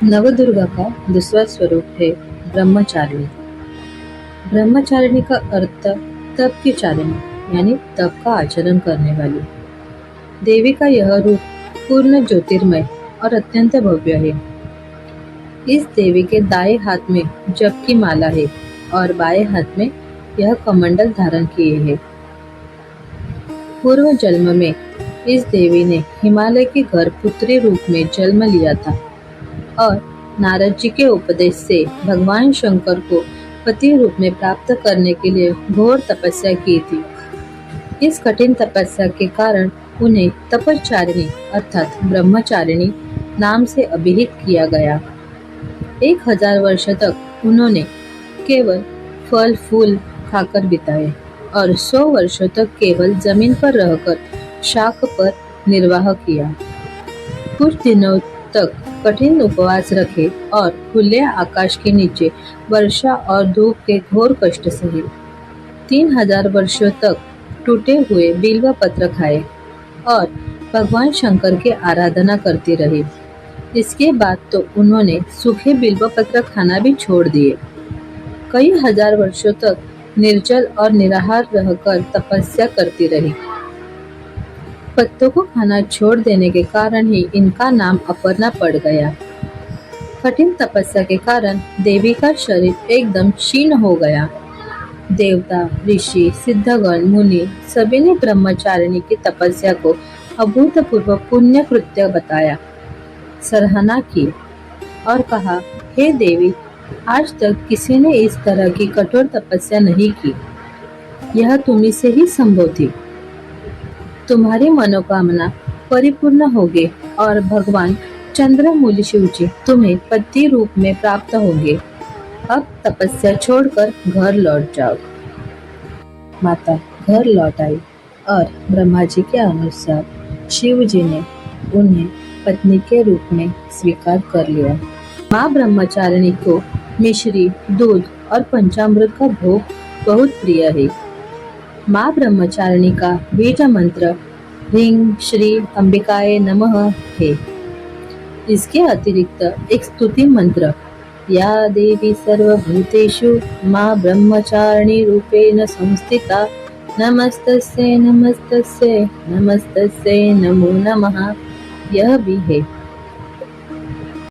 नवदुर्गा का दूसरा स्वरूप है ब्रह्मचारिणी। ब्रह्मचारिणी का अर्थ तप की चारिणी यानी तप का आचरण करने वाली। देवी का यह रूप पूर्ण ज्योतिर्मय और अत्यंत भव्य है। इस देवी के दाएं हाथ में जप की माला है और बाएं हाथ में यह कमंडल धारण किए है। पूर्व जन्म में इस देवी ने हिमालय के घर पुत्री रूप में जन्म लिया था और नारद जी के उपदेश से भगवान शंकर को पति रूप में प्राप्त करने के लिए घोर तपस्या की थी। इस कठिन तपस्या के कारण उन्हें तपश्चारिणी अर्थात ब्रह्मचारिणी नाम से अभिहित किया गया। 1000 वर्ष तक उन्होंने केवल फल फूल खाकर बिताए और 100 वर्षों तक केवल जमीन पर रहकर शाक पर निर्वाह किया। कुछ दिनों तक कठिन उपवास रखे और खुले आकाश के नीचे वर्षा और धूप के घोर कष्ट सहे। 3000 वर्षों तक टूटे हुए बिल्व पत्र खाए और भगवान शंकर की आराधना करती रही। इसके बाद तो उन्होंने सूखे बिल्व पत्र खाना भी छोड़ दिए। कई हजार वर्षों तक निर्जल और निराहार रहकर तपस्या करती रही। पत्तों को खाना छोड़ देने के कारण ही इनका नाम अपर्णा पड़ गया। कठिन तपस्या के कारण देवी का शरीर एकदम क्षीण हो गया। देवता, ऋषि, सिद्धगण, मुनि सभी ने ब्रह्मचारिणी की तपस्या को अभूतपूर्व पुण्य कृत्य बताया, सराहना की और कहा, हे देवी, आज तक किसी ने इस तरह की कठोर तपस्या नहीं की। यह तुम्ही से ही संभव थी। तुम्हारी मनोकामना परिपूर्ण होगी और भगवान चंद्रमौली शिवजी तुम्हें पति रूप में प्राप्त होंगे। अब तपस्या छोड़कर घर लौट जाओ। माता घर लौट आई और ब्रह्मा जी के अनुसार शिव जी ने उन्हें पत्नी के रूप में स्वीकार कर लिया। माँ ब्रह्मचारिणी को मिश्री, दूध और पंचामृत का भोग बहुत प्रिय है। माँ ब्रह्मचारिणी का बीज मंत्र ह्रीं श्री अंबिकाय नमः है। इसके अतिरिक्त एक स्तुति मंत्र या देवी सर्वभूतेषु माँ ब्रह्मचारिणी रूपेण संस्थिता नमस्तस्यै नमस्तस्यै नमस्तस्यै नमो नमः यह भी है।